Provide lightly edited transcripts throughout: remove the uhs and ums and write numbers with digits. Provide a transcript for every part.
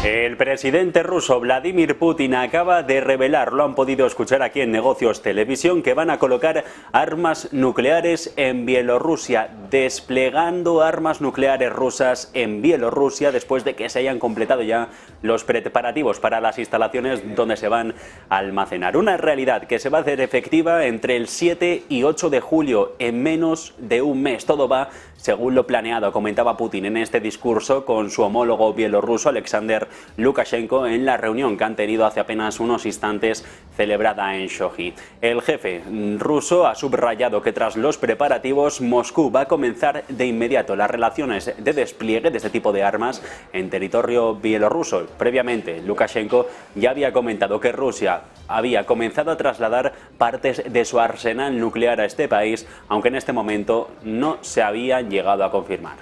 El presidente ruso Vladimir Putin acaba de revelar, lo han podido escuchar aquí en Negocios Televisión, que van a colocar armas nucleares en Bielorrusia, desplegando armas nucleares rusas en Bielorrusia después de que se hayan completado ya los preparativos para las instalaciones donde se van a almacenar. Una realidad que se va a hacer efectiva entre el 7 y 8 de julio, en menos de un mes. Todo va según lo planeado, comentaba Putin en este discurso con su homólogo bielorruso Alexander Lukashenko en la reunión que han tenido hace apenas unos instantes celebrada en Sochi. El jefe ruso ha subrayado que tras los preparativos Moscú va a comenzar de inmediato las relaciones de despliegue de este tipo de armas en territorio bielorruso. Previamente, Lukashenko ya había comentado que Rusia había comenzado a trasladar partes de su arsenal nuclear a este país, aunque en este momento no se había llegado a confirmar.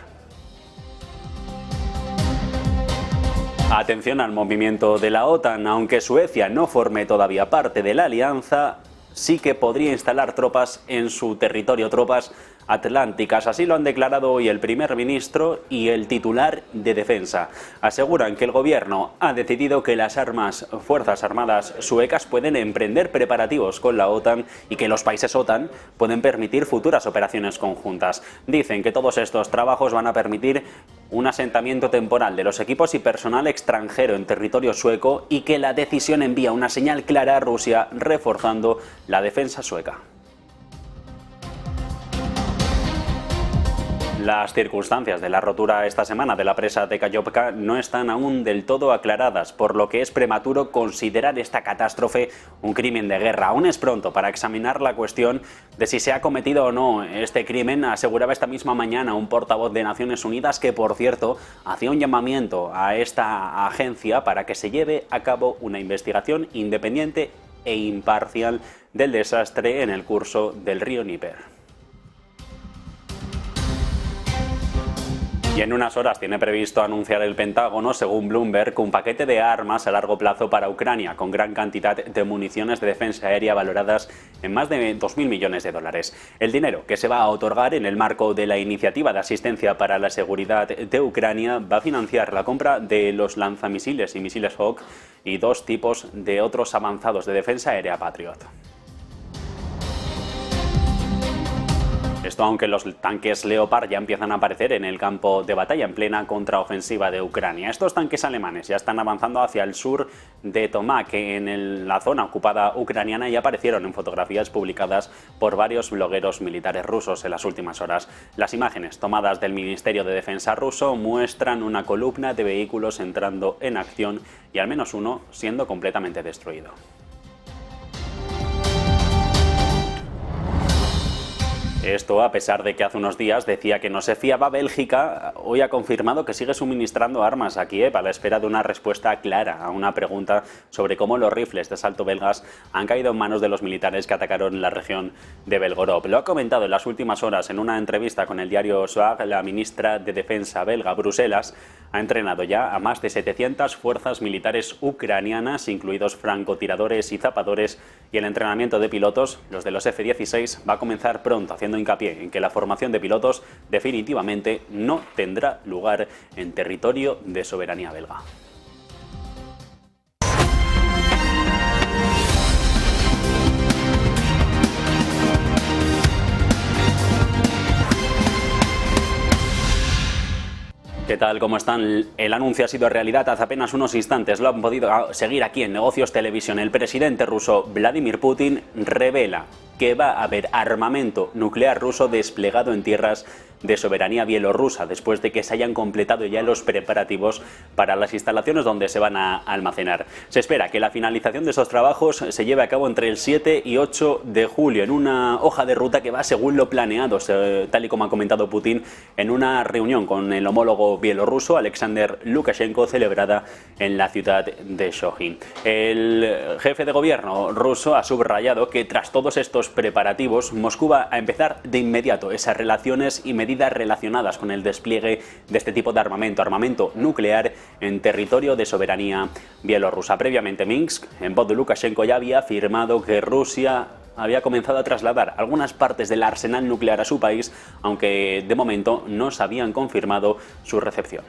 Atención al movimiento de la OTAN. Aunque Suecia no forme todavía parte de la alianza, sí que podría instalar tropas en su territorio, tropas atlánticas. Así lo han declarado hoy el primer ministro y el titular de defensa. Aseguran que el gobierno ha decidido que las fuerzas armadas suecas pueden emprender preparativos con la OTAN y que los países OTAN pueden permitir futuras operaciones conjuntas. Dicen que todos estos trabajos van a permitir un asentamiento temporal de los equipos y personal extranjero en territorio sueco y que la decisión envía una señal clara a Rusia, reforzando la defensa sueca. Las circunstancias de la rotura esta semana de la presa de Kayovka no están aún del todo aclaradas, por lo que es prematuro considerar esta catástrofe un crimen de guerra. Aún es pronto para examinar la cuestión de si se ha cometido o no este crimen, aseguraba esta misma mañana un portavoz de Naciones Unidas que, por cierto, hacía un llamamiento a esta agencia para que se lleve a cabo una investigación independiente e imparcial del desastre en el curso del río Níper. Y en unas horas tiene previsto anunciar el Pentágono, según Bloomberg, un paquete de armas a largo plazo para Ucrania, con gran cantidad de municiones de defensa aérea valoradas en más de 2.000 millones de dólares. El dinero que se va a otorgar en el marco de la Iniciativa de Asistencia para la Seguridad de Ucrania va a financiar la compra de los lanzamisiles y misiles Hawk y 2 tipos de otros avanzados de defensa aérea Patriot. Esto aunque los tanques Leopard ya empiezan a aparecer en el campo de batalla en plena contraofensiva de Ucrania. Estos tanques alemanes ya están avanzando hacia el sur de Tomak, en la zona ocupada ucraniana, y aparecieron en fotografías publicadas por varios blogueros militares rusos en las últimas horas. Las imágenes tomadas del Ministerio de Defensa ruso muestran una columna de vehículos entrando en acción y al menos uno siendo completamente destruido. Esto a pesar de que hace unos días decía que no se fiaba. Bélgica hoy ha confirmado que sigue suministrando armas a Kiev a la espera de una respuesta clara a una pregunta sobre cómo los rifles de asalto belgas han caído en manos de los militares que atacaron la región de Belgorod. Lo ha comentado en las últimas horas en una entrevista con el diario Soag. La ministra de Defensa belga. Bruselas ha entrenado ya a más de 700 fuerzas militares ucranianas, incluidos francotiradores y zapadores, y el entrenamiento de pilotos, los de los F-16, va a comenzar pronto, haciendo hincapié en que la formación de pilotos definitivamente no tendrá lugar en territorio de soberanía belga. ¿Qué tal? ¿Cómo están? El anuncio ha sido realidad hace apenas unos instantes. Lo han podido seguir aquí en Negocios Televisión. El presidente ruso Vladimir Putin revela que va a haber armamento nuclear ruso desplegado en tierras de soberanía bielorrusa, después de que se hayan completado ya los preparativos para las instalaciones donde se van a almacenar. Se espera que la finalización de esos trabajos se lleve a cabo entre el 7 y 8 de julio, en una hoja de ruta que va según lo planeado, tal y como ha comentado Putin en una reunión con el homólogo bielorruso Alexander Lukashenko, celebrada en la ciudad de Sochi. El jefe de gobierno ruso ha subrayado que tras todos estos preparativos, Moscú va a empezar de inmediato esas relaciones y medidas relacionadas con el despliegue de este tipo de armamento nuclear en territorio de soberanía bielorrusa. Previamente, Minsk, en voz de Lukashenko, ya había afirmado que Rusia había comenzado a trasladar algunas partes del arsenal nuclear a su país, aunque de momento no se habían confirmado su recepción.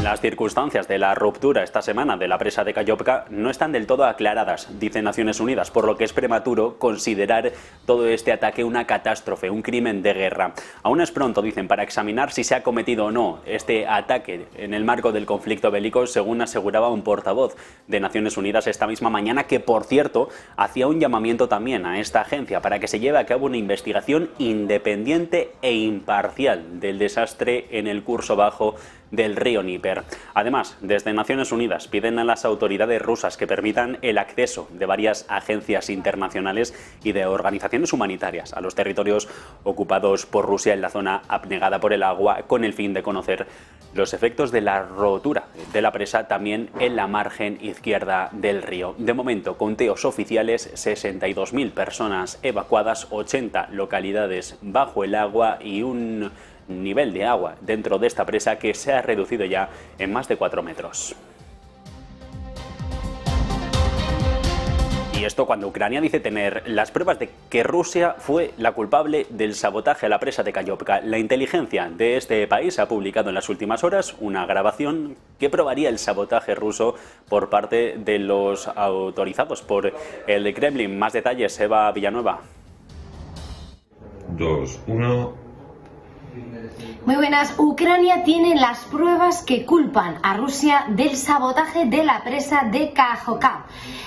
Las circunstancias de la ruptura esta semana de la presa de Kayovka no están del todo aclaradas, dice Naciones Unidas, por lo que es prematuro considerar todo este ataque una catástrofe, un crimen de guerra. Aún es pronto, dicen, para examinar si se ha cometido o no este ataque en el marco del conflicto bélico, según aseguraba un portavoz de Naciones Unidas esta misma mañana, que por cierto hacía un llamamiento también a esta agencia para que se lleve a cabo una investigación independiente e imparcial del desastre en el curso bajo del río Níper. Además, desde Naciones Unidas piden a las autoridades rusas que permitan el acceso de varias agencias internacionales y de organizaciones humanitarias a los territorios ocupados por Rusia en la zona abnegada por el agua, con el fin de conocer los efectos de la rotura de la presa también en la margen izquierda del río. De momento, conteos oficiales: 62.000 personas evacuadas, 80 localidades bajo el agua y un nivel de agua dentro de esta presa que se ha reducido ya en más de 4 metros. Y esto cuando Ucrania dice tener las pruebas de que Rusia fue la culpable del sabotaje a la presa de Kayovka. La inteligencia de este país ha publicado en las últimas horas una grabación que probaría el sabotaje ruso por parte de los autorizados por el Kremlin. Más detalles, Eva Villanueva. 2, 1... Muy buenas. Ucrania tiene las pruebas que culpan a Rusia del sabotaje de la presa de Kayovka.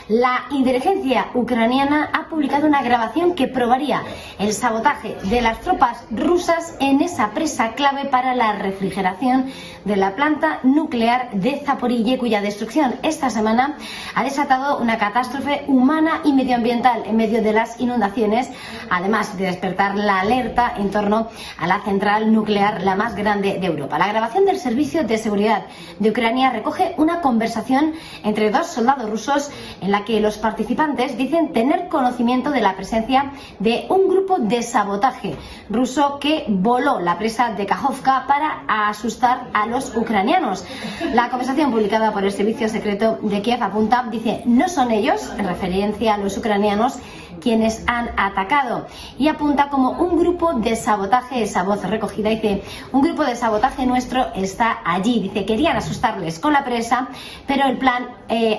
La inteligencia ucraniana ha publicado una grabación que probaría el sabotaje de las tropas rusas en esa presa clave para la refrigeración de la planta nuclear de Zaporille, cuya destrucción esta semana ha desatado una catástrofe humana y medioambiental en medio de las inundaciones, además de despertar la alerta en torno a la central nuclear la más grande de Europa. La grabación del Servicio de Seguridad de Ucrania recoge una conversación entre dos soldados rusos en la que los participantes dicen tener conocimiento de la presencia de un grupo de sabotaje ruso que voló la presa de Kayovka para asustar a los ucranianos. La conversación publicada por el Servicio Secreto de Kiev apunta, dice, no son ellos, en referencia a los ucranianos, quienes han atacado, y apunta como un grupo de sabotaje. Esa voz recogida dice, un grupo de sabotaje nuestro está allí. Dice, querían asustarles con la presa, pero el plan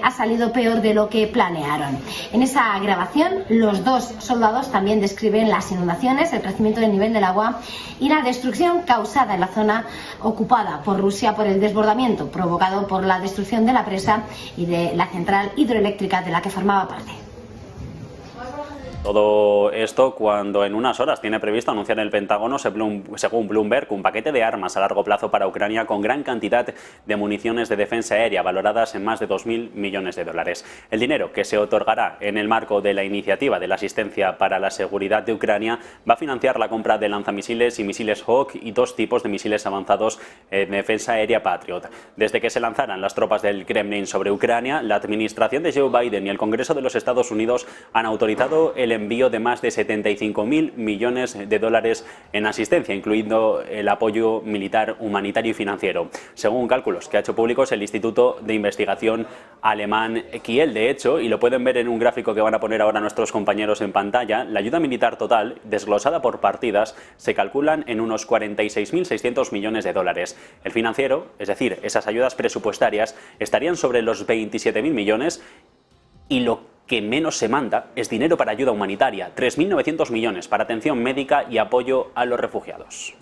ha salido peor de lo que planearon. En esa grabación, los dos soldados también describen las inundaciones, el crecimiento del nivel del agua y la destrucción causada en la zona ocupada por Rusia por el desbordamiento provocado por la destrucción de la presa y de la central hidroeléctrica de la que formaba parte. Todo esto cuando en unas horas tiene previsto anunciar el Pentágono, según Bloomberg, un paquete de armas a largo plazo para Ucrania con gran cantidad de municiones de defensa aérea valoradas en más de 2.000 millones de dólares. El dinero que se otorgará en el marco de la iniciativa de la asistencia para la seguridad de Ucrania va a financiar la compra de lanzamisiles y misiles Hawk y 2 tipos de misiles avanzados en defensa aérea Patriot. Desde que se lanzaran las tropas del Kremlin sobre Ucrania, la administración de Joe Biden y el Congreso de los Estados Unidos han autorizado el envío de más de 75.000 millones de dólares en asistencia, incluido el apoyo militar, humanitario y financiero, según cálculos que ha hecho públicos el Instituto de Investigación alemán Kiel. De hecho, y lo pueden ver en un gráfico que van a poner ahora nuestros compañeros en pantalla, la ayuda militar total, desglosada por partidas, se calculan en unos 46.600 millones de dólares. El financiero, es decir, esas ayudas presupuestarias, estarían sobre los 27.000 millones, y lo que menos se manda es dinero para ayuda humanitaria, 3.900 millones para atención médica y apoyo a los refugiados.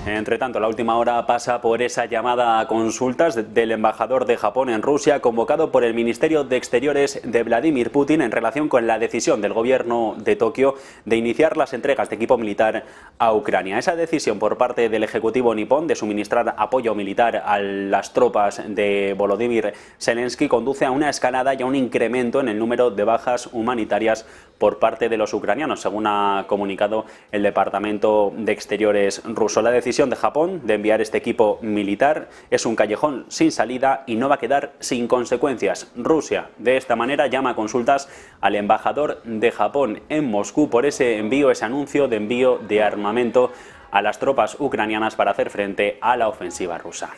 Entre tanto, la última hora pasa por esa llamada a consultas del embajador de Japón en Rusia, convocado por el Ministerio de Exteriores de Vladimir Putin en relación con la decisión del gobierno de Tokio de iniciar las entregas de equipo militar a Ucrania. Esa decisión por parte del Ejecutivo nipón de suministrar apoyo militar a las tropas de Volodymyr Zelensky conduce a una escalada y a un incremento en el número de bajas humanitarias por parte de los ucranianos, según ha comunicado el Departamento de Exteriores ruso. La decisión de Japón de enviar este equipo militar es un callejón sin salida y no va a quedar sin consecuencias. Rusia, de esta manera, llama a consultas al embajador de Japón en Moscú por ese envío, ese anuncio de envío de armamento a las tropas ucranianas para hacer frente a la ofensiva rusa.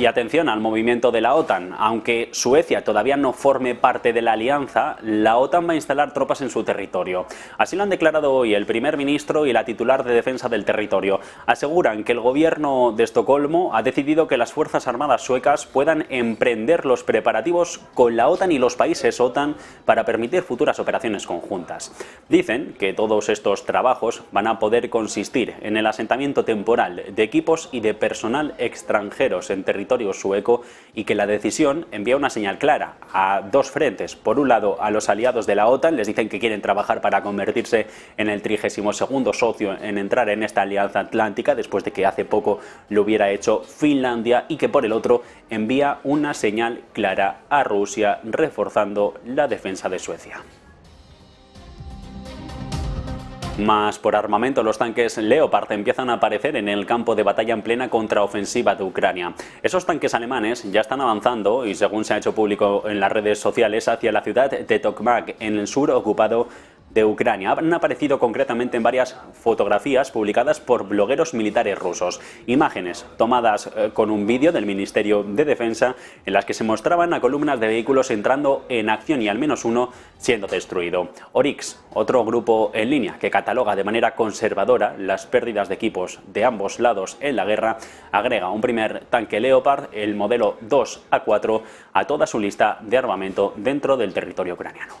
Y atención al movimiento de la OTAN. Aunque Suecia todavía no forme parte de la alianza, la OTAN va a instalar tropas en su territorio. Así lo han declarado hoy el primer ministro y la titular de defensa del territorio. Aseguran que el gobierno de Estocolmo ha decidido que las Fuerzas Armadas suecas puedan emprender los preparativos con la OTAN y los países OTAN para permitir futuras operaciones conjuntas. Dicen que todos estos trabajos van a poder consistir en el asentamiento temporal de equipos y de personal extranjeros en territorio sueco y que la decisión envía una señal clara a dos frentes. Por un lado, a los aliados de la OTAN, les dicen que quieren trabajar para convertirse en el 32º socio en entrar en esta alianza atlántica, después de que hace poco lo hubiera hecho Finlandia, y que por el otro envía una señal clara a Rusia, reforzando la defensa de Suecia. Más por armamento, los tanques Leopard empiezan a aparecer en el campo de batalla en plena contraofensiva de Ucrania. Esos tanques alemanes ya están avanzando y, según se ha hecho público en las redes sociales, hacia la ciudad de Tokmak, en el sur ocupado de Ucrania. Han aparecido concretamente en varias fotografías publicadas por blogueros militares rusos. Imágenes tomadas con un vídeo del Ministerio de Defensa en las que se mostraban a columnas de vehículos entrando en acción y al menos uno siendo destruido. Oryx, otro grupo en línea que cataloga de manera conservadora las pérdidas de equipos de ambos lados en la guerra, agrega un primer tanque Leopard, el modelo 2A4, a toda su lista de armamento dentro del territorio ucraniano.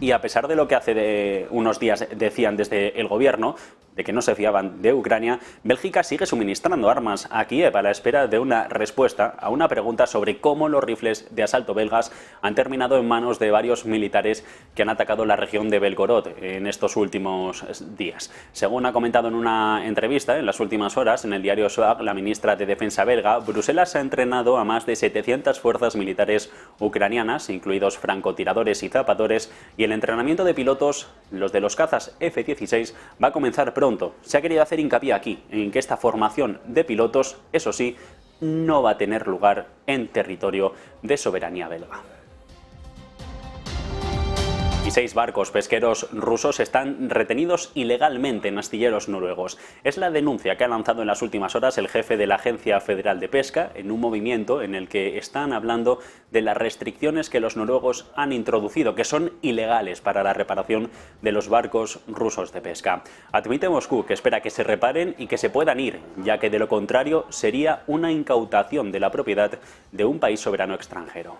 Y a pesar de lo que hace unos días decían desde el gobierno, de que no se fiaban de Ucrania, Bélgica sigue suministrando armas a Kiev a la espera de una respuesta a una pregunta sobre cómo los rifles de asalto belgas han terminado en manos de varios militares que han atacado la región de Belgorod en estos últimos días. Según ha comentado en una entrevista en las últimas horas en el diario Soag, la ministra de Defensa belga, Bruselas ha entrenado a más de 700 fuerzas militares ucranianas, incluidos francotiradores y zapadores, y el entrenamiento de pilotos, los de los cazas F-16, va a comenzar pronto. Se ha querido hacer hincapié aquí en que esta formación de pilotos, eso sí, no va a tener lugar en territorio de soberanía belga. Y 6 barcos pesqueros rusos están retenidos ilegalmente en astilleros noruegos. Es la denuncia que ha lanzado en las últimas horas el jefe de la Agencia Federal de Pesca en un movimiento en el que están hablando de las restricciones que los noruegos han introducido, que son ilegales para la reparación de los barcos rusos de pesca. Admite Moscú que espera que se reparen y que se puedan ir, ya que de lo contrario sería una incautación de la propiedad de un país soberano extranjero.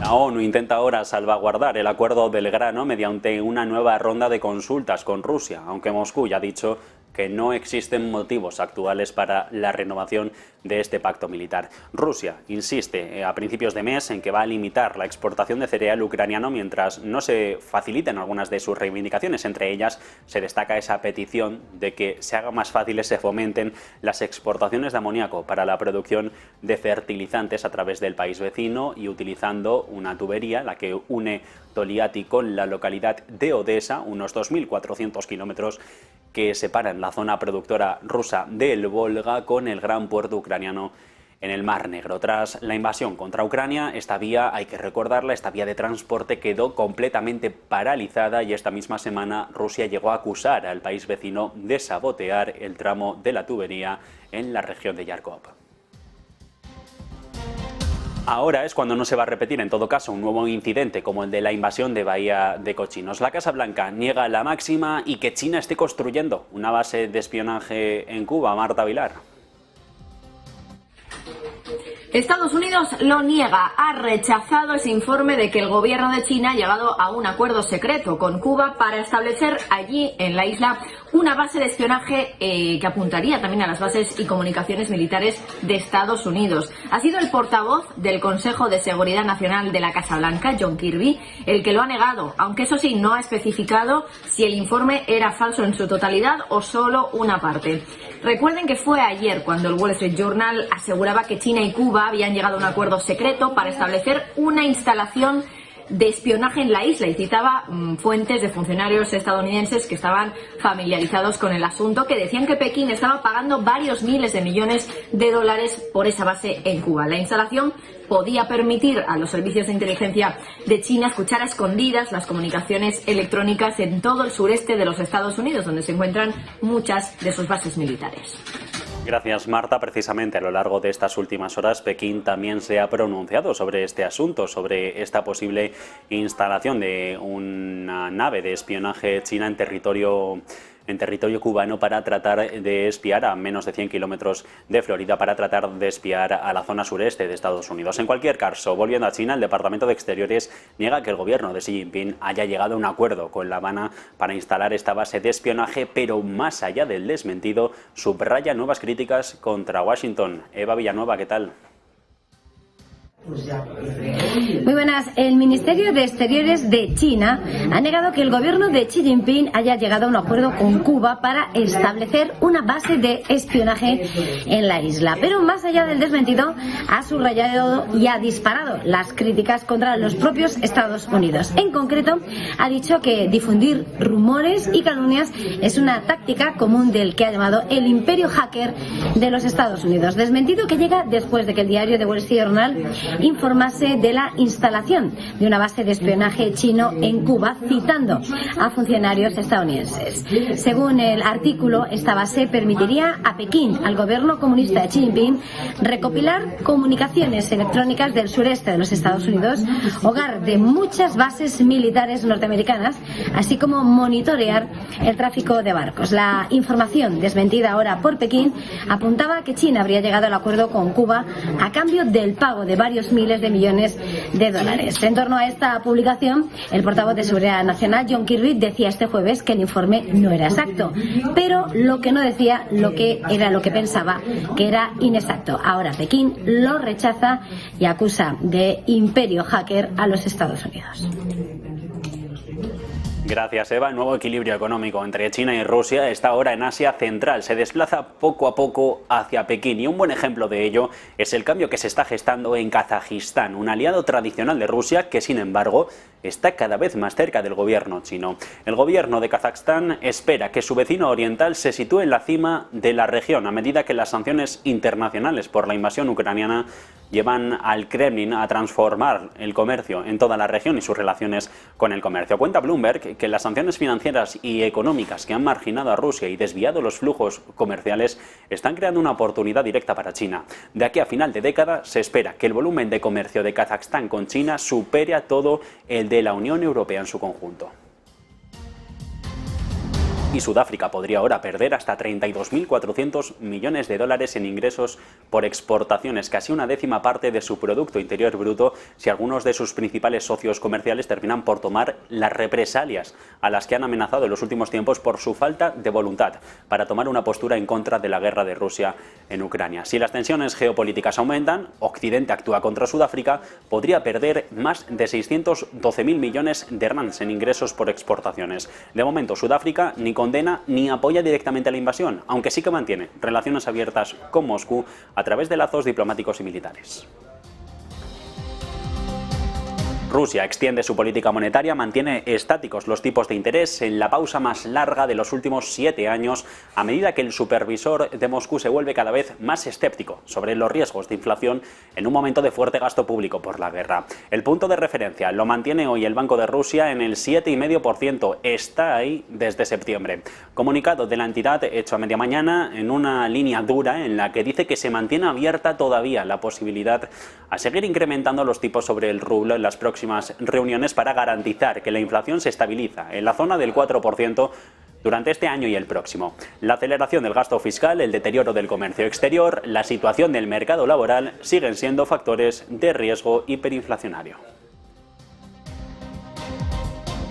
La ONU intenta ahora salvaguardar el acuerdo del grano mediante una nueva ronda de consultas con Rusia, aunque Moscú ya ha dicho que no existen motivos actuales para la renovación de este pacto militar. Rusia insiste a principios de mes en que va a limitar la exportación de cereal ucraniano mientras no se faciliten algunas de sus reivindicaciones. Entre ellas se destaca esa petición de que se haga más fáciles, se fomenten las exportaciones de amoníaco para la producción de fertilizantes a través del país vecino y utilizando una tubería, la que une Toliati con la localidad de Odesa, unos 2.400 kilómetros que separan la zona productora rusa del Volga con el gran puerto ucraniano en el Mar Negro. Tras la invasión contra Ucrania, esta vía, hay que recordarla, esta vía de transporte quedó completamente paralizada y esta misma semana Rusia llegó a acusar al país vecino de sabotear el tramo de la tubería en la región de Yarkov. Ahora es cuando no se va a repetir, en todo caso, un nuevo incidente como el de la invasión de Bahía de Cochinos. La Casa Blanca niega la máxima y que China esté construyendo una base de espionaje en Cuba. Marta Vilar. Estados Unidos lo niega, ha rechazado ese informe de que el gobierno de China ha llegado a un acuerdo secreto con Cuba para establecer allí en la isla una base de espionaje que apuntaría también a las bases y comunicaciones militares de Estados Unidos. Ha sido el portavoz del Consejo de Seguridad Nacional de la Casa Blanca, John Kirby, el que lo ha negado, aunque eso sí, no ha especificado si el informe era falso en su totalidad o solo una parte. Recuerden que fue ayer cuando el Wall Street Journal aseguraba que China y Cuba habían llegado a un acuerdo secreto para establecer una instalación de espionaje en la isla y citaba fuentes de funcionarios estadounidenses que estaban familiarizados con el asunto, que decían que Pekín estaba pagando varios miles de millones de dólares por esa base en Cuba. La instalación podía permitir a los servicios de inteligencia de China escuchar a escondidas las comunicaciones electrónicas en todo el sureste de los Estados Unidos, donde se encuentran muchas de sus bases militares. Gracias, Marta. Precisamente a lo largo de estas últimas horas, Pekín también se ha pronunciado sobre este asunto, sobre esta posible instalación de una nave de espionaje china en territorio cubano para tratar de espiar a menos de 100 kilómetros de Florida, para tratar de espiar a la zona sureste de Estados Unidos. En cualquier caso, volviendo a China, el Departamento de Exteriores niega que el gobierno de Xi Jinping haya llegado a un acuerdo con La Habana para instalar esta base de espionaje, pero más allá del desmentido, subraya nuevas críticas contra Washington. Eva Villanueva, ¿qué tal? Muy buenas. El Ministerio de Exteriores de China ha negado que el gobierno de Xi Jinping haya llegado a un acuerdo con Cuba para establecer una base de espionaje en la isla. Pero más allá del desmentido, ha subrayado y ha disparado las críticas contra los propios Estados Unidos. En concreto, ha dicho que difundir rumores y calumnias es una táctica común del que ha llamado el imperio hacker de los Estados Unidos. Desmentido que llega después de que el diario The Wall Street Journal informase de la instalación de una base de espionaje chino en Cuba, citando a funcionarios estadounidenses. Según el artículo, esta base permitiría a Pekín, al gobierno comunista de Xi Jinping, recopilar comunicaciones electrónicas del sureste de los Estados Unidos, hogar de muchas bases militares norteamericanas, así como monitorear el tráfico de barcos. La información, desmentida ahora por Pekín, apuntaba a que China habría llegado al acuerdo con Cuba a cambio del pago de varios miles de millones de dólares. En torno a esta publicación, el portavoz de Seguridad Nacional, John Kirby, decía este jueves que el informe no era exacto, pero lo que no decía lo que pensaba, que era inexacto. Ahora Pekín lo rechaza y acusa de imperio hacker a los Estados Unidos. Gracias, Eva. El nuevo equilibrio económico entre China y Rusia está ahora en Asia Central. Se desplaza poco a poco hacia Pekín y un buen ejemplo de ello es el cambio que se está gestando en Kazajistán, un aliado tradicional de Rusia que, sin embargo, está cada vez más cerca del gobierno chino. El gobierno de Kazajstán espera que su vecino oriental se sitúe en la cima de la región a medida que las sanciones internacionales por la invasión ucraniana llevan al Kremlin a transformar el comercio en toda la región y sus relaciones con el comercio. Cuenta Bloomberg que las sanciones financieras y económicas que han marginado a Rusia y desviado los flujos comerciales están creando una oportunidad directa para China. De aquí a final de década se espera que el volumen de comercio de Kazajstán con China supere a todo el de la Unión Europea en su conjunto. Y Sudáfrica podría ahora perder hasta 32.400 millones de dólares en ingresos por exportaciones, casi una décima parte de su Producto Interior Bruto, si algunos de sus principales socios comerciales terminan por tomar las represalias a las que han amenazado en los últimos tiempos por su falta de voluntad para tomar una postura en contra de la guerra de Rusia en Ucrania. Si las tensiones geopolíticas aumentan, Occidente actúa contra Sudáfrica, podría perder más de 612.000 millones de rands en ingresos por exportaciones. De momento, Sudáfrica ni condena ni apoya directamente a la invasión, aunque sí que mantiene relaciones abiertas con Moscú a través de lazos diplomáticos y militares. Rusia extiende su política monetaria, mantiene estáticos los tipos de interés en la pausa más larga de los últimos 7 años, a medida que el supervisor de Moscú se vuelve cada vez más escéptico sobre los riesgos de inflación en un momento de fuerte gasto público por la guerra. El punto de referencia lo mantiene hoy el Banco de Rusia en el 7,5%, está ahí desde septiembre. Comunicado de la entidad hecho a media mañana en una línea dura en la que dice que se mantiene abierta todavía la posibilidad a seguir incrementando los tipos sobre el rublo en las próximas reuniones para garantizar que la inflación se estabiliza en la zona del 4% durante este año y el próximo. La aceleración del gasto fiscal, el deterioro del comercio exterior, la situación del mercado laboral siguen siendo factores de riesgo hiperinflacionario.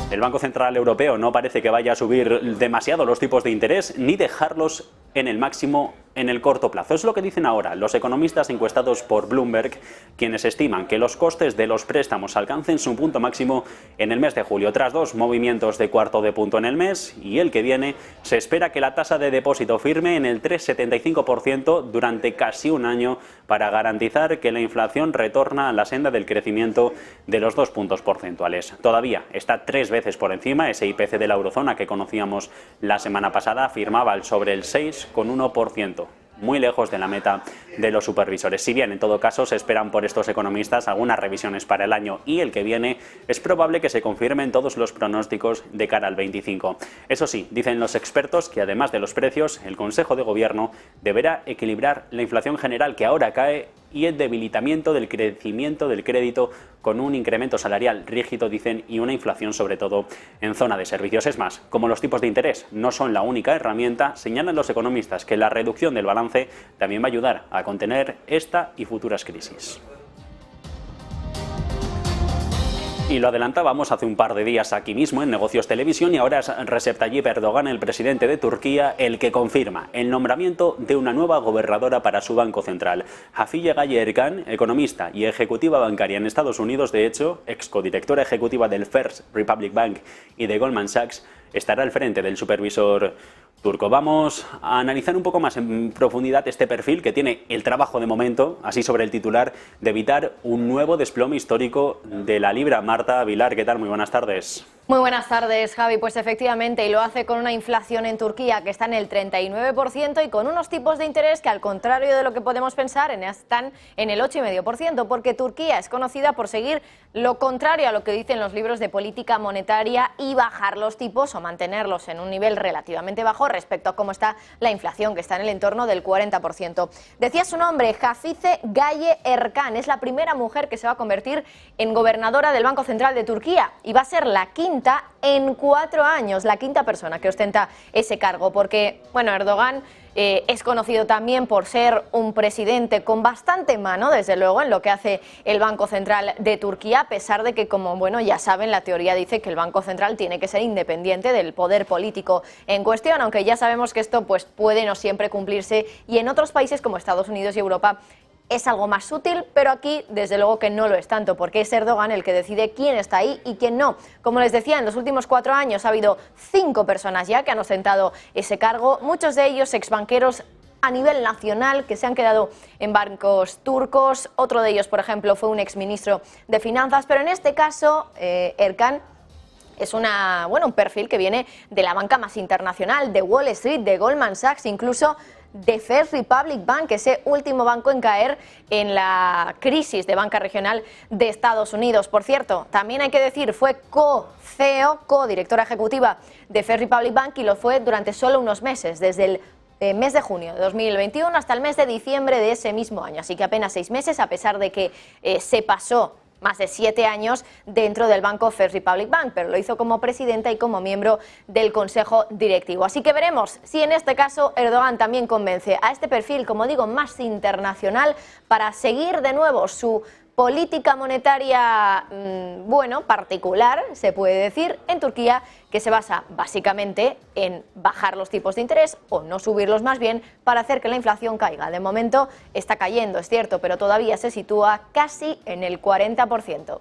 El Banco Central Europeo no parece que vaya a subir demasiado los tipos de interés ni dejarlos en el máximo en el corto plazo. Es lo que dicen ahora los economistas encuestados por Bloomberg, quienes estiman que los costes de los préstamos alcancen su punto máximo en el mes de julio. Tras 2 movimientos de cuarto de punto en el mes y el que viene, se espera que la tasa de depósito firme en el 3,75% durante casi un año para garantizar que la inflación retorna a la senda del crecimiento de los 2 puntos porcentuales. Todavía está 3 veces por encima. Ese IPC de la eurozona que conocíamos la semana pasada firmaba sobre el 6,1%. Muy lejos de la meta de los supervisores. Si bien en todo caso se esperan por estos economistas algunas revisiones para el año y el que viene, es probable que se confirmen todos los pronósticos de cara al 25. Eso sí, dicen los expertos que además de los precios, el Consejo de Gobierno deberá equilibrar la inflación general que ahora cae y el debilitamiento del crecimiento del crédito con un incremento salarial rígido, dicen, y una inflación sobre todo en zona de servicios. Es más, como los tipos de interés no son la única herramienta, señalan los economistas que la reducción del balance también va a ayudar a contener esta y futuras crisis. Y lo adelantábamos hace un par de días aquí mismo en Negocios Televisión y ahora es Recep Tayyip Erdogan, el presidente de Turquía, el que confirma el nombramiento de una nueva gobernadora para su Banco Central. Hatice Gaye Erkan, economista y ejecutiva bancaria en Estados Unidos, de hecho, ex codirectora ejecutiva del First Republic Bank y de Goldman Sachs, estará al frente del supervisor turco. Vamos a analizar un poco más en profundidad este perfil que tiene el trabajo de momento, así sobre el titular, de evitar un nuevo desplome histórico de la libra. Marta Vilar, ¿qué tal? Muy buenas tardes. Muy buenas tardes, Javi. Pues efectivamente, y lo hace con una inflación en Turquía que está en el 39% y con unos tipos de interés que, al contrario de lo que podemos pensar, están en el 8,5%, porque Turquía es conocida por seguir lo contrario a lo que dicen los libros de política monetaria y bajar los tipos o mantenerlos en un nivel relativamente bajo respecto a cómo está la inflación, que está en el entorno del 40%. Decía su nombre, Hatice Gaye Erkan, es la primera mujer que se va a convertir en gobernadora del Banco Central de Turquía y va a ser la quinta en 4 años, la quinta persona que ostenta ese cargo, porque, bueno, Erdogan es conocido también por ser un presidente con bastante mano, desde luego, en lo que hace el Banco Central de Turquía, a pesar de que, como bueno, ya saben, la teoría dice que el Banco Central tiene que ser independiente del poder político en cuestión, aunque ya sabemos que esto pues puede no siempre cumplirse, y en otros países como Estados Unidos y Europa es algo más sutil, pero aquí desde luego que no lo es tanto, porque es Erdogan el que decide quién está ahí y quién no. Como les decía, en los últimos 4 años ha habido 5 personas ya que han ostentado ese cargo, muchos de ellos exbanqueros a nivel nacional que se han quedado en bancos turcos. Otro de ellos, por ejemplo, fue un exministro de Finanzas, pero en este caso Erkan es un perfil que viene de la banca más internacional, de Wall Street, de Goldman Sachs, incluso de First Republic Bank, ese último banco en caer en la crisis de banca regional de Estados Unidos. Por cierto, también hay que decir, fue co-CEO, co-directora ejecutiva de First Republic Bank, y lo fue durante solo unos meses, desde el mes de junio de 2021 hasta el mes de diciembre de ese mismo año. Así que apenas 6 meses, a pesar de que se pasó más de 7 años dentro del banco First Republic Bank, pero lo hizo como presidenta y como miembro del consejo directivo. Así que veremos si en este caso Erdogan también convence a este perfil, como digo, más internacional, para seguir de nuevo su política monetaria, particular, se puede decir, en Turquía, que se basa básicamente en bajar los tipos de interés o no subirlos más bien para hacer que la inflación caiga. De momento está cayendo, es cierto, pero todavía se sitúa casi en el 40%.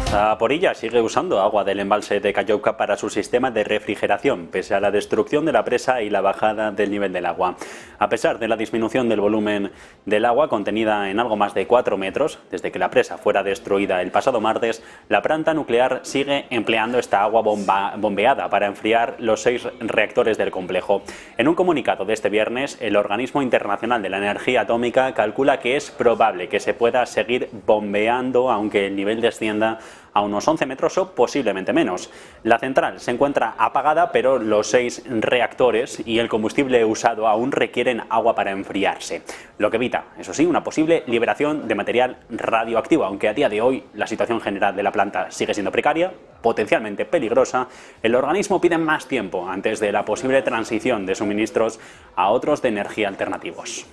Zaporilla sigue usando agua del embalse de Cayuca para su sistema de refrigeración, pese a la destrucción de la presa y la bajada del nivel del agua. A pesar de la disminución del volumen del agua, contenida en algo más de 4 metros, desde que la presa fuera destruida el pasado martes, la planta nuclear sigue empleando esta agua bombeada para enfriar los 6 reactores del complejo. En un comunicado de este viernes, el Organismo Internacional de la Energía Atómica calcula que es probable que se pueda seguir bombeando, aunque el nivel descienda a unos 11 metros o posiblemente menos. La central se encuentra apagada, pero los 6 reactores y el combustible usado aún requieren agua para enfriarse, lo que evita, eso sí, una posible liberación de material radioactivo, aunque a día de hoy la situación general de la planta sigue siendo precaria, potencialmente peligrosa. El organismo pide más tiempo antes de la posible transición de suministros a otros de energía alternativos.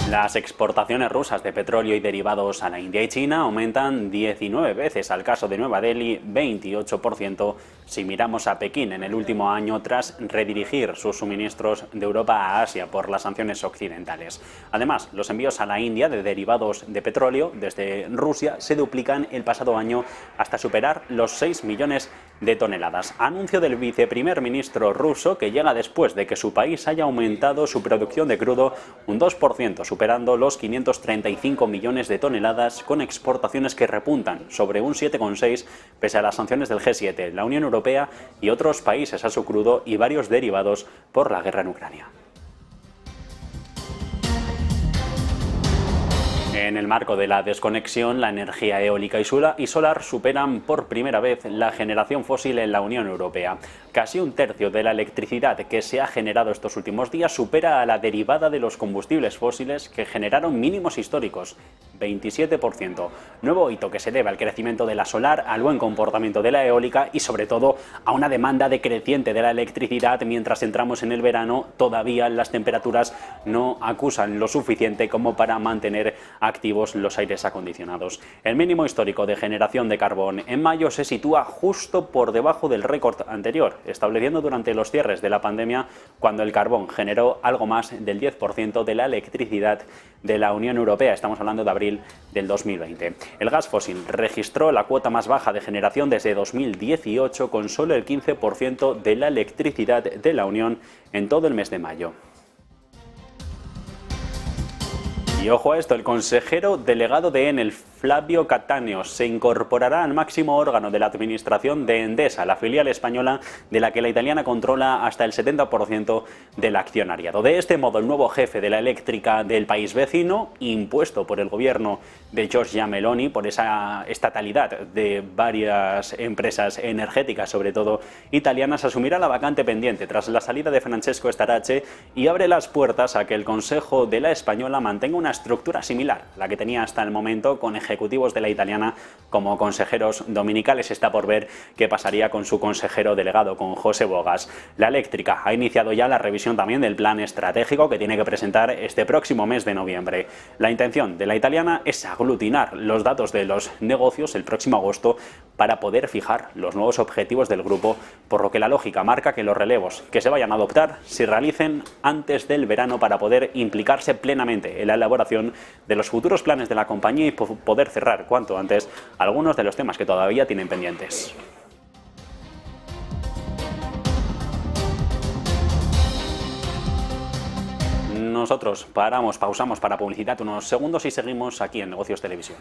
Las exportaciones rusas de petróleo y derivados a la India y China aumentan 19 veces, al caso de Nueva Delhi 28% si miramos a Pekín en el último año tras redirigir sus suministros de Europa a Asia por las sanciones occidentales. Además, los envíos a la India de derivados de petróleo desde Rusia se duplican el pasado año hasta superar los 6 millones de toneladas. Anuncio del viceprimer ministro ruso que llega después de que su país haya aumentado su producción de crudo un 2%, superando los 535 millones de toneladas, con exportaciones que repuntan sobre un 7,6% pese a las sanciones del G7, la Unión Europea y otros países a su crudo y varios derivados por la guerra en Ucrania. En el marco de la desconexión, la energía eólica y solar superan por primera vez la generación fósil en la Unión Europea. Casi un tercio de la electricidad que se ha generado estos últimos días supera a la derivada de los combustibles fósiles, que generaron mínimos históricos, 27%. Nuevo hito que se debe al crecimiento de la solar, al buen comportamiento de la eólica y sobre todo a una demanda decreciente de la electricidad. Mientras entramos en el verano, todavía las temperaturas no acusan lo suficiente como para mantener activos los aires acondicionados. El mínimo histórico de generación de carbón en mayo se sitúa justo por debajo del récord anterior, estableciendo durante los cierres de la pandemia, cuando el carbón generó algo más del 10% de la electricidad de la Unión Europea. Estamos hablando de abril del 2020. El gas fósil registró la cuota más baja de generación desde 2018, con solo el 15% de la electricidad de la Unión en todo el mes de mayo. Y ojo a esto, el consejero delegado de Enel, Flavio Cattaneo, se incorporará al máximo órgano de la administración de Endesa, la filial española de la que la italiana controla hasta el 70% del accionariado. De este modo, el nuevo jefe de la eléctrica del país vecino, impuesto por el gobierno de Giorgia Meloni por esa estatalidad de varias empresas energéticas, sobre todo italianas, asumirá la vacante pendiente tras la salida de Francesco Starace y abre las puertas a que el Consejo de la española mantenga una estructura similar a la que tenía hasta el momento, con ejecutivos de la italiana como consejeros dominicales. Está por ver qué pasaría con su consejero delegado, con José Bogas. La eléctrica ha iniciado ya la revisión también del plan estratégico que tiene que presentar este próximo mes de noviembre. La intención de la italiana es aglutinar los datos de los negocios el próximo agosto para poder fijar los nuevos objetivos del grupo, por lo que la lógica marca que los relevos que se vayan a adoptar se realicen antes del verano para poder implicarse plenamente en la elaboración de los futuros planes de la compañía y poder cerrar cuanto antes algunos de los temas que todavía tienen pendientes. Nosotros pausamos para publicidad unos segundos y seguimos aquí en Negocios Televisión.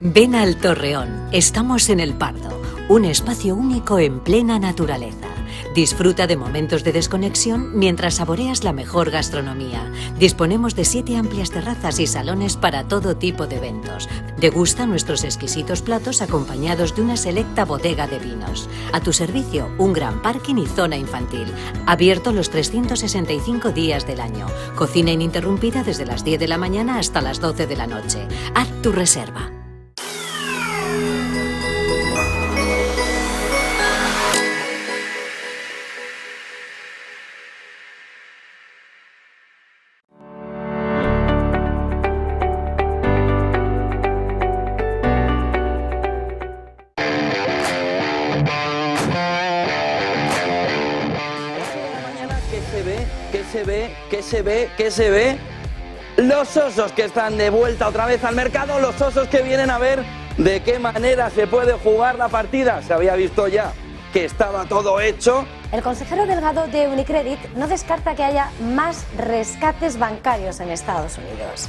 Ven al Torreón, estamos en El Pardo, un espacio único en plena naturaleza. Disfruta de momentos de desconexión mientras saboreas la mejor gastronomía. Disponemos de 7 amplias terrazas y salones para todo tipo de eventos. Degusta nuestros exquisitos platos acompañados de una selecta bodega de vinos. A tu servicio, un gran parking y zona infantil. Abierto los 365 días del año. Cocina ininterrumpida desde las 10 de la mañana hasta las 12 de la noche. Haz tu reserva. ¿Qué se ve? Los osos que están de vuelta otra vez al mercado, los osos que vienen a ver de qué manera se puede jugar la partida. Se había visto ya que estaba todo hecho. El consejero delegado de Unicredit no descarta que haya más rescates bancarios en Estados Unidos.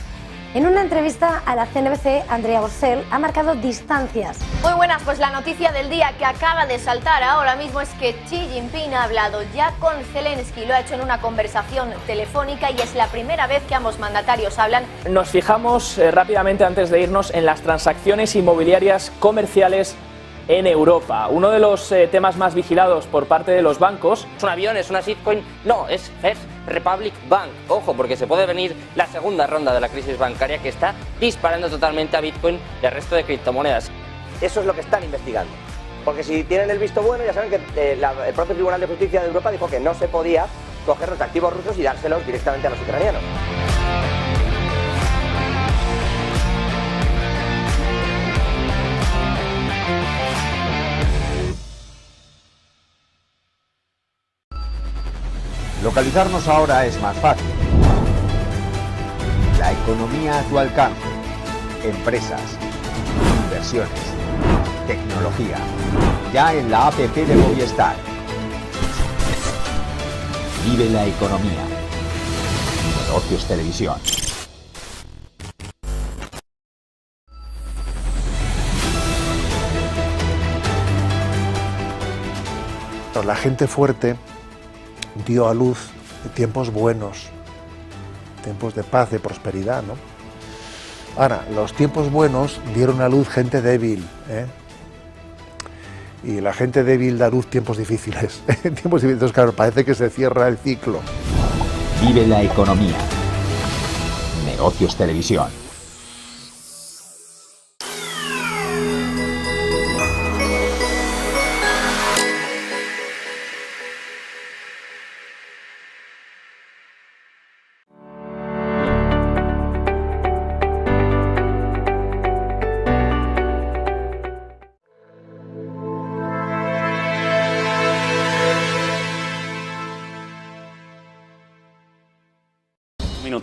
En una entrevista a la CNBC, Andrea Borcel ha marcado distancias. Muy buenas, pues la noticia del día que acaba de saltar ahora mismo es que Xi Jinping ha hablado ya con Zelensky. Lo ha hecho en una conversación telefónica y es la primera vez que ambos mandatarios hablan. Nos fijamos rápidamente antes de irnos en las transacciones inmobiliarias comerciales en Europa. Uno de los temas más vigilados por parte de los bancos. ¿Es un avión? ¿Es una shitcoin? No, es First Republic Bank. Ojo, porque se puede venir la segunda ronda de la crisis bancaria que está disparando totalmente a Bitcoin y al resto de criptomonedas. Eso es lo que están investigando. Porque si tienen el visto bueno, ya saben que el propio Tribunal de Justicia de Europa dijo que no se podía coger los activos rusos y dárselos directamente a los ucranianos. Localizarnos ahora es más fácil. La economía a tu alcance. Empresas, inversiones, tecnología. Ya en la app de Movistar. Vive la economía. Negocios Televisión. La gente fuerte dio a luz tiempos buenos, tiempos de paz, de prosperidad, ¿no? Ahora, los tiempos buenos dieron a luz gente débil, ¿eh? Y la gente débil da luz tiempos difíciles. Tiempos difíciles, entonces, claro, parece que se cierra el ciclo. Vive la economía. Negocios Televisión.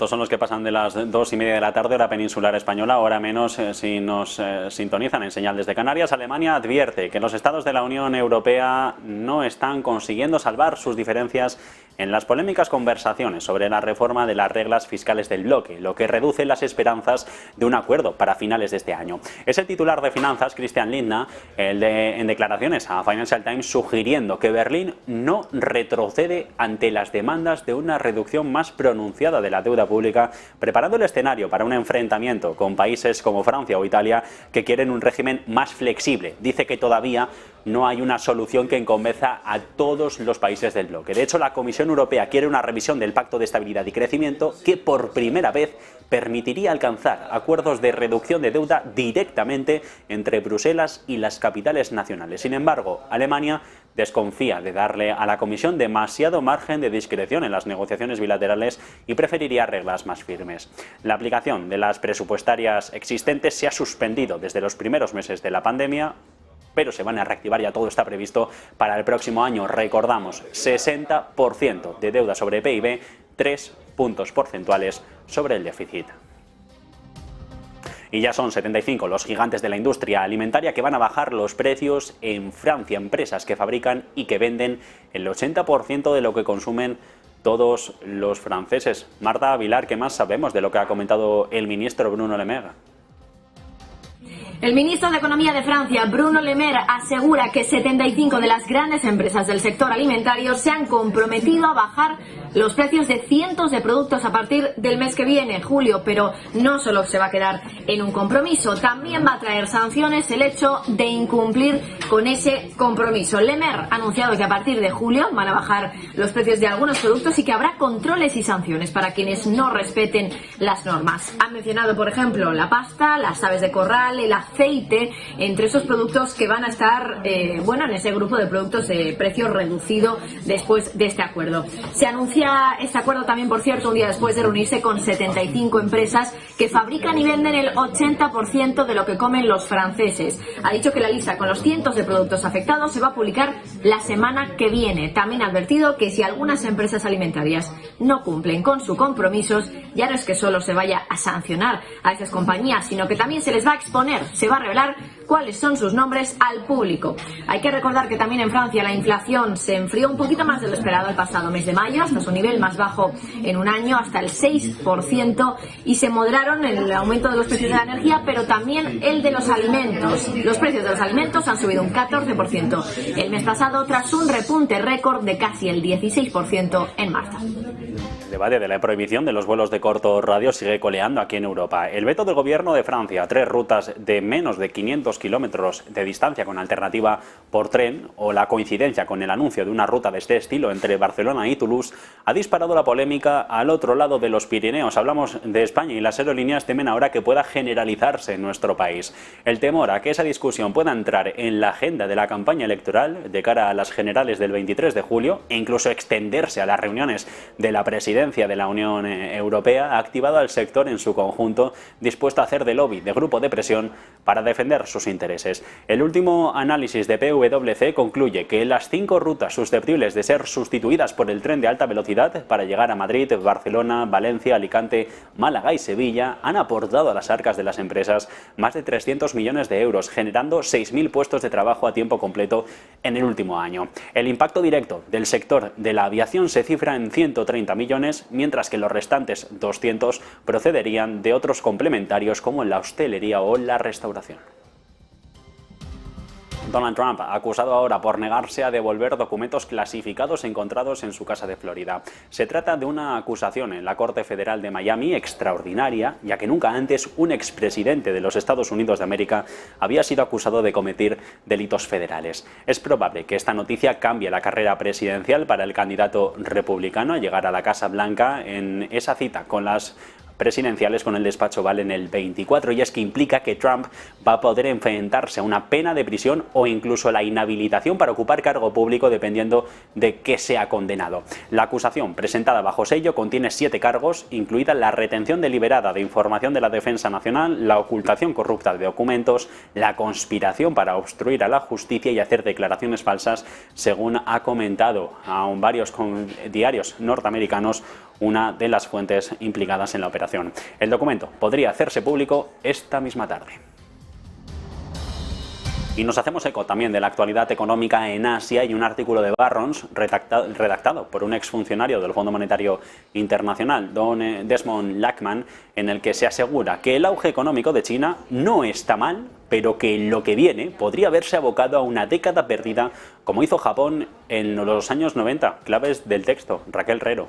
Son los que pasan de las 2:30 de la tarde, hora peninsular española, hora menos si nos sintonizan en señal desde Canarias. Alemania advierte que los estados de la Unión Europea no están consiguiendo salvar sus diferencias en las polémicas conversaciones sobre la reforma de las reglas fiscales del bloque, lo que reduce las esperanzas de un acuerdo para finales de este año. Es el titular de Finanzas, Christian Lindner, en declaraciones a Financial Times, sugiriendo que Berlín no retrocede ante las demandas de una reducción más pronunciada de la deuda pública, preparando el escenario para un enfrentamiento con países como Francia o Italia que quieren un régimen más flexible. Dice que todavía no hay una solución que convenza a todos los países del bloque. De hecho, la Comisión Europea quiere una revisión del Pacto de Estabilidad y Crecimiento que por primera vez permitiría alcanzar acuerdos de reducción de deuda directamente entre Bruselas y las capitales nacionales. Sin embargo, Alemania desconfía de darle a la Comisión demasiado margen de discreción en las negociaciones bilaterales y preferiría reglas más firmes. La aplicación de las presupuestarias existentes se ha suspendido desde los primeros meses de la pandemia, pero se van a reactivar, ya todo está previsto para el próximo año. Recordamos, 60% de deuda sobre PIB, 3 puntos porcentuales sobre el déficit. Y ya son 75 los gigantes de la industria alimentaria que van a bajar los precios en Francia, empresas que fabrican y que venden el 80% de lo que consumen todos los franceses. Marta Vilar, ¿qué más sabemos de lo que ha comentado el ministro Bruno Le Maire? El ministro de Economía de Francia, Bruno Le Maire, asegura que 75 de las grandes empresas del sector alimentario se han comprometido a bajar los precios de cientos de productos a partir del mes que viene, julio, pero no solo se va a quedar en un compromiso, también va a traer sanciones el hecho de incumplir con ese compromiso. Le Maire ha anunciado que a partir de julio van a bajar los precios de algunos productos y que habrá controles y sanciones para quienes no respeten las normas. Han mencionado, por ejemplo, la pasta, las aves de corral, el aceite, entre esos productos que van a estar en ese grupo de productos de precio reducido después de este acuerdo. Se anuncia este acuerdo también, por cierto, un día después de reunirse con 75 empresas que fabrican y venden el 80% de lo que comen los franceses. Ha dicho que la lista con los cientos de productos afectados se va a publicar la semana que viene. También ha advertido que si algunas empresas alimentarias no cumplen con sus compromisos, ya no es que solo se vaya a sancionar a esas compañías, sino que también se les va a exponer, se va a revelar cuáles son sus nombres al público. Hay que recordar que también en Francia la inflación se enfrió un poquito más de lo esperado el pasado mes de mayo, hasta su nivel más bajo en un año, hasta el 6%, y se moderaron el aumento de los precios de la energía, pero también el de los alimentos. Los precios de los alimentos han subido un 14% el mes pasado, tras un repunte récord de casi el 16% en marzo. El debate de la prohibición de los vuelos de corto radio sigue coleando aquí en Europa. El veto del gobierno de Francia a 3 rutas de menos de 500 kilómetros de distancia con alternativa por tren, o la coincidencia con el anuncio de una ruta de este estilo entre Barcelona y Toulouse, ha disparado la polémica al otro lado de los Pirineos. Hablamos de España y las aerolíneas temen ahora que pueda generalizarse en nuestro país. El temor a que esa discusión pueda entrar en la agenda de la campaña electoral de cara a las generales del 23 de julio e incluso extenderse a las reuniones de la presidencia de la Unión Europea ha activado al sector en su conjunto, dispuesto a hacer de lobby, de grupo de presión para defender sus intereses. El último análisis de PwC concluye que las 5 rutas susceptibles de ser sustituidas por el tren de alta velocidad para llegar a Madrid, Barcelona, Valencia, Alicante, Málaga y Sevilla han aportado a las arcas de las empresas más de 300 millones de euros, generando 6.000 puestos de trabajo a tiempo completo en el último año. El impacto directo del sector de la aviación se cifra en 130 millones, mientras que los restantes 200 procederían de otros complementarios como la hostelería o la restauración. Donald Trump, acusado ahora por negarse a devolver documentos clasificados encontrados en su casa de Florida. Se trata de una acusación en la Corte Federal de Miami extraordinaria, ya que nunca antes un expresidente de los Estados Unidos de América había sido acusado de cometer delitos federales. Es probable que esta noticia cambie la carrera presidencial para el candidato republicano a llegar a la Casa Blanca en esa cita con las presidenciales con el despacho Oval en el 24, y es que implica que Trump va a poder enfrentarse a una pena de prisión o incluso la inhabilitación para ocupar cargo público dependiendo de qué sea condenado. La acusación presentada bajo sello contiene 7 cargos, incluida la retención deliberada de información de la Defensa Nacional, la ocultación corrupta de documentos, la conspiración para obstruir a la justicia y hacer declaraciones falsas, según ha comentado a varios diarios norteamericanos una de las fuentes implicadas en la operación. El documento podría hacerse público esta misma tarde. Y nos hacemos eco también de la actualidad económica en Asia y un artículo de Barron's redactado por un exfuncionario del Fondo Monetario Internacional, Desmond Lackman, en el que se asegura que el auge económico de China no está mal, pero que lo que viene podría haberse abocado a una década perdida, como hizo Japón en los años 90. Claves del texto, Raquel Rero.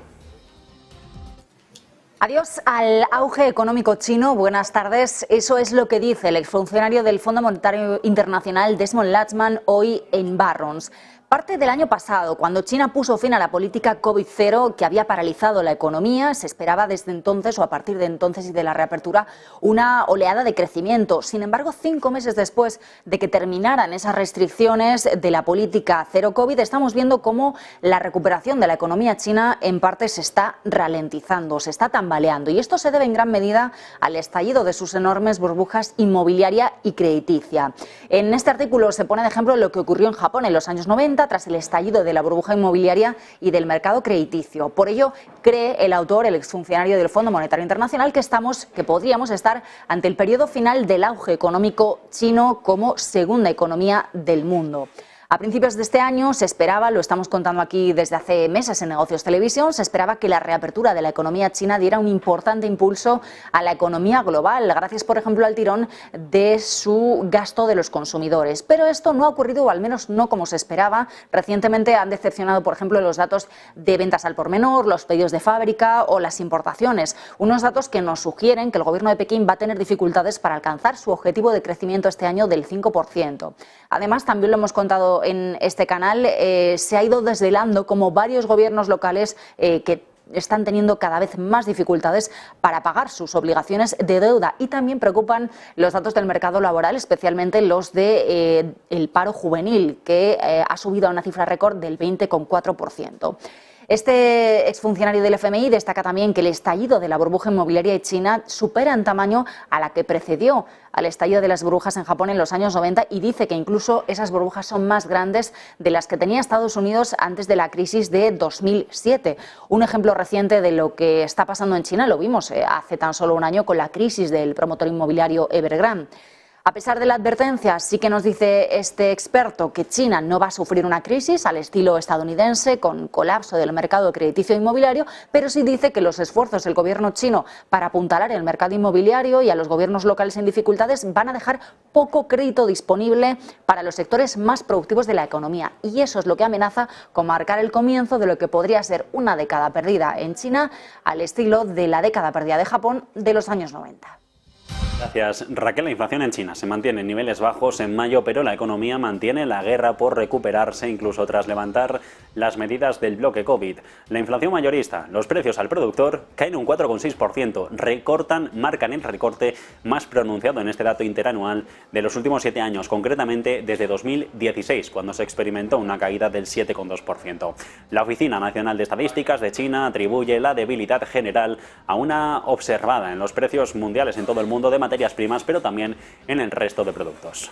Adiós al auge económico chino. Buenas tardes. Eso es lo que dice el exfuncionario del Fondo Monetario Internacional, Desmond Lackman, hoy en Barron's. Parte del año pasado, cuando China puso fin a la política COVID-0 que había paralizado la economía, se esperaba desde entonces o a partir de entonces y de la reapertura una oleada de crecimiento. Sin embargo, 5 meses después de que terminaran esas restricciones de la política cero COVID, estamos viendo cómo la recuperación de la economía china en parte se está ralentizando, se está tambaleando. Y esto se debe en gran medida al estallido de sus enormes burbujas inmobiliaria y crediticia. En este artículo se pone de ejemplo lo que ocurrió en Japón en los años 90, tras el estallido de la burbuja inmobiliaria y del mercado crediticio. Por ello, cree el autor, el exfuncionario del Fondo Monetario Internacional, que podríamos estar ante el periodo final del auge económico chino como segunda economía del mundo. A principios de este año se esperaba, lo estamos contando aquí desde hace meses en Negocios Televisión, se esperaba que la reapertura de la economía china diera un importante impulso a la economía global, gracias, por ejemplo, al tirón de su gasto de los consumidores. Pero esto no ha ocurrido, o al menos no como se esperaba. Recientemente han decepcionado, por ejemplo, los datos de ventas al por menor, los pedidos de fábrica o las importaciones. Unos datos que nos sugieren que el gobierno de Pekín va a tener dificultades para alcanzar su objetivo de crecimiento este año del 5%. Además, también lo hemos contado en este canal, se ha ido desvelando como varios gobiernos locales que están teniendo cada vez más dificultades para pagar sus obligaciones de deuda, y también preocupan los datos del mercado laboral, especialmente los de el paro juvenil, que ha subido a una cifra récord del 20,4%. Este exfuncionario del FMI destaca también que el estallido de la burbuja inmobiliaria de China supera en tamaño a la que precedió al estallido de las burbujas en Japón en los años 90, y dice que incluso esas burbujas son más grandes de las que tenía Estados Unidos antes de la crisis de 2007. Un ejemplo reciente de lo que está pasando en China lo vimos hace tan solo un año con la crisis del promotor inmobiliario Evergrande. A pesar de la advertencia, sí que nos dice este experto que China no va a sufrir una crisis al estilo estadounidense con colapso del mercado crediticio inmobiliario, pero sí dice que los esfuerzos del gobierno chino para apuntalar el mercado inmobiliario y a los gobiernos locales en dificultades van a dejar poco crédito disponible para los sectores más productivos de la economía. Y eso es lo que amenaza con marcar el comienzo de lo que podría ser una década perdida en China, al estilo de la década perdida de Japón de los años 90. Gracias, Raquel. La inflación en China se mantiene en niveles bajos en mayo, pero la economía mantiene la guerra por recuperarse, incluso tras levantar las medidas del bloque COVID. La inflación mayorista, los precios al productor caen un 4,6%, marcan el recorte más pronunciado en este dato interanual de los últimos 7 años, concretamente desde 2016, cuando se experimentó una caída del 7,2%. La Oficina Nacional de Estadísticas de China atribuye la debilidad general a una observada en los precios mundiales en todo el mundo de materias primas, pero también en el resto de productos.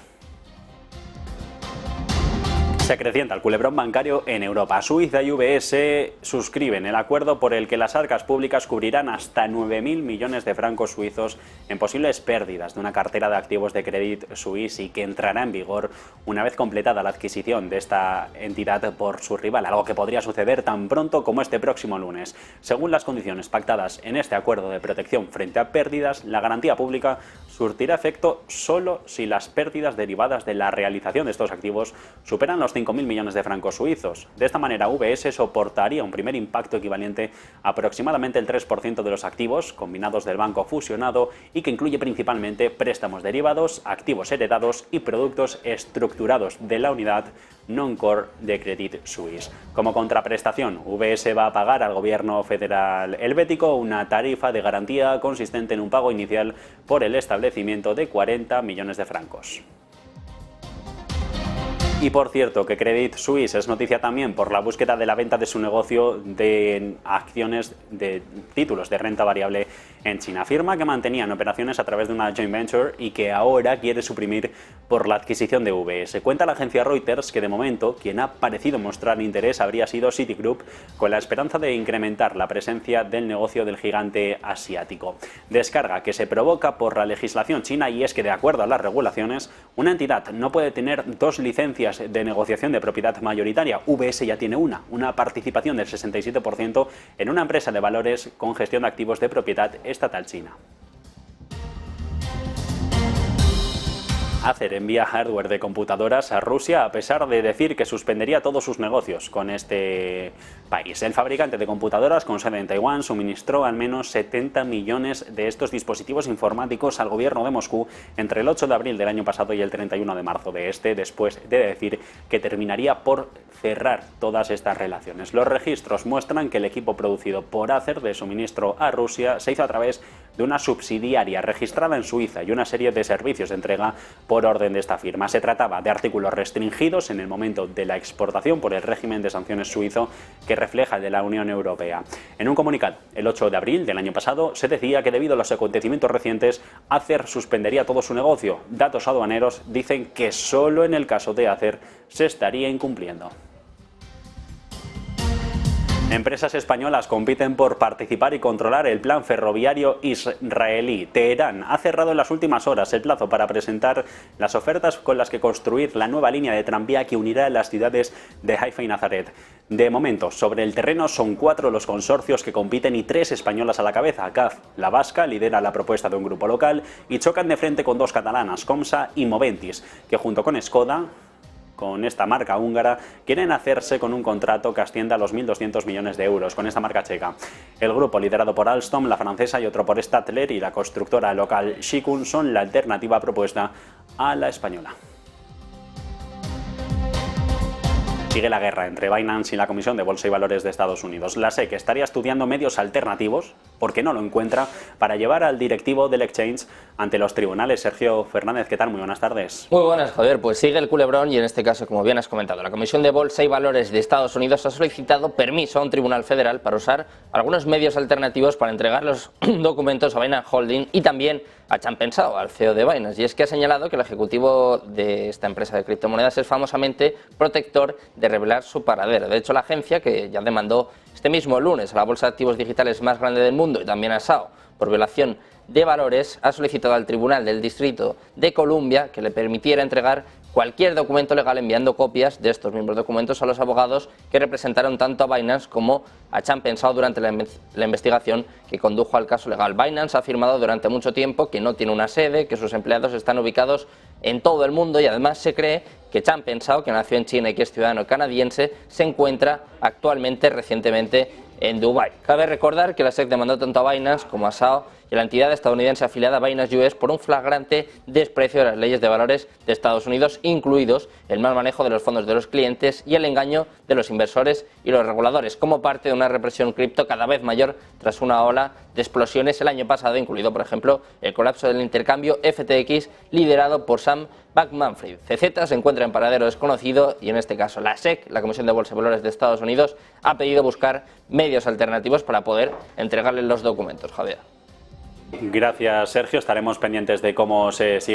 Se acrecienta el culebrón bancario en Europa. Suiza y UBS suscriben el acuerdo por el que las arcas públicas cubrirán hasta 9.000 millones de francos suizos en posibles pérdidas de una cartera de activos de Credit Suisse, y que entrará en vigor una vez completada la adquisición de esta entidad por su rival, algo que podría suceder tan pronto como este próximo lunes. Según las condiciones pactadas en este acuerdo de protección frente a pérdidas, la garantía pública surtirá efecto solo si las pérdidas derivadas de la realización de estos activos superan los 5.000 millones de francos suizos. De esta manera, UBS soportaría un primer impacto equivalente a aproximadamente el 3% de los activos combinados del banco fusionado, y que incluye principalmente préstamos derivados, activos heredados y productos estructurados de la unidad non-core de Credit Suisse. Como contraprestación, UBS va a pagar al gobierno federal helvético una tarifa de garantía consistente en un pago inicial por el establecimiento de 40 millones de francos. Y por cierto, que Credit Suisse es noticia también por la búsqueda de la venta de su negocio de acciones de títulos de renta variable en China. Afirma que mantenían operaciones a través de una joint venture y que ahora quiere suprimir por la adquisición de UBS. Cuenta la agencia Reuters que de momento quien ha parecido mostrar interés habría sido Citigroup, con la esperanza de incrementar la presencia del negocio del gigante asiático. Descarga que se provoca por la legislación china, y es que de acuerdo a las regulaciones, una entidad no puede tener dos licencias de negociación de propiedad mayoritaria. UBS ya tiene una participación del 67% en una empresa de valores con gestión de activos de propiedad estatal china. Acer envía hardware de computadoras a Rusia a pesar de decir que suspendería todos sus negocios con este país. El fabricante de computadoras con sede en Taiwán suministró al menos 70 millones de estos dispositivos informáticos al gobierno de Moscú entre el 8 de abril del año pasado y el 31 de marzo de este, después de decir que terminaría por cerrar todas estas relaciones. Los registros muestran que el equipo producido por Acer de suministro a Rusia se hizo a través de una subsidiaria registrada en Suiza y una serie de servicios de entrega por orden de esta firma. Se trataba de artículos restringidos en el momento de la exportación por el régimen de sanciones suizo que refleja el de la Unión Europea. En un comunicado, el 8 de abril del año pasado, se decía que debido a los acontecimientos recientes, Acer suspendería todo su negocio. Datos aduaneros dicen que solo en el caso de Acer se estaría incumpliendo. Empresas españolas compiten por participar y controlar el plan ferroviario israelí. Teherán ha cerrado en las últimas horas el plazo para presentar las ofertas con las que construir la nueva línea de tranvía que unirá las ciudades de Haifa y Nazaret. De momento, sobre el terreno son 4 los consorcios que compiten y 3 españolas a la cabeza. CAF, la vasca, lidera la propuesta de un grupo local y chocan de frente con 2 catalanas, Comsa y Moventis, que junto con Skoda, con esta marca húngara, quieren hacerse con un contrato que asciende a los 1.200 millones de euros con esta marca checa. El grupo, liderado por Alstom, la francesa, y otro por Stadler y la constructora local Shikun, son la alternativa propuesta a la española. Sigue la guerra entre Binance y la Comisión de Bolsa y Valores de Estados Unidos. La SEC estaría estudiando medios alternativos, porque no lo encuentra, para llevar al directivo del exchange ante los tribunales. Sergio Fernández, ¿qué tal? Muy buenas tardes. Muy buenas, Javier. Pues sigue el culebrón y en este caso, como bien has comentado, la Comisión de Bolsa y Valores de Estados Unidos ha solicitado permiso a un tribunal federal para usar algunos medios alternativos para entregar los documentos a Binance Holding y también a Chang Pensao, al CEO de Binance. Y es que ha señalado que el ejecutivo de esta empresa de criptomonedas es famosamente protector de revelar su paradero. De hecho, la agencia, que ya demandó este mismo lunes a la bolsa de activos digitales más grande del mundo y también a SAO por violación de valores, ha solicitado al Tribunal del Distrito de Columbia que le permitiera entregar cualquier documento legal enviando copias de estos mismos documentos a los abogados que representaron tanto a Binance como a Chang Pensao durante la investigación que condujo al caso legal. Binance ha afirmado durante mucho tiempo que no tiene una sede, que sus empleados están ubicados en todo el mundo y además se cree que Chang Pensao, que nació en China y que es ciudadano canadiense, se encuentra recientemente en Dubái. Cabe recordar que la SEC demandó tanto a Binance como a SAO y a la entidad estadounidense afiliada Binance US por un flagrante desprecio de las leyes de valores de Estados Unidos, incluidos el mal manejo de los fondos de los clientes y el engaño de los inversores y los reguladores, como parte de una represión cripto cada vez mayor tras una ola de explosiones el año pasado, incluido, por ejemplo, el colapso del intercambio FTX liderado por Sam Bankman-Fried. CZ se encuentra en paradero desconocido y en este caso la SEC, la Comisión de Bolsa y Valores de Estados Unidos, ha pedido buscar medios alternativos para poder entregarle los documentos. Javier. Gracias, Sergio. Estaremos pendientes de cómo se sigue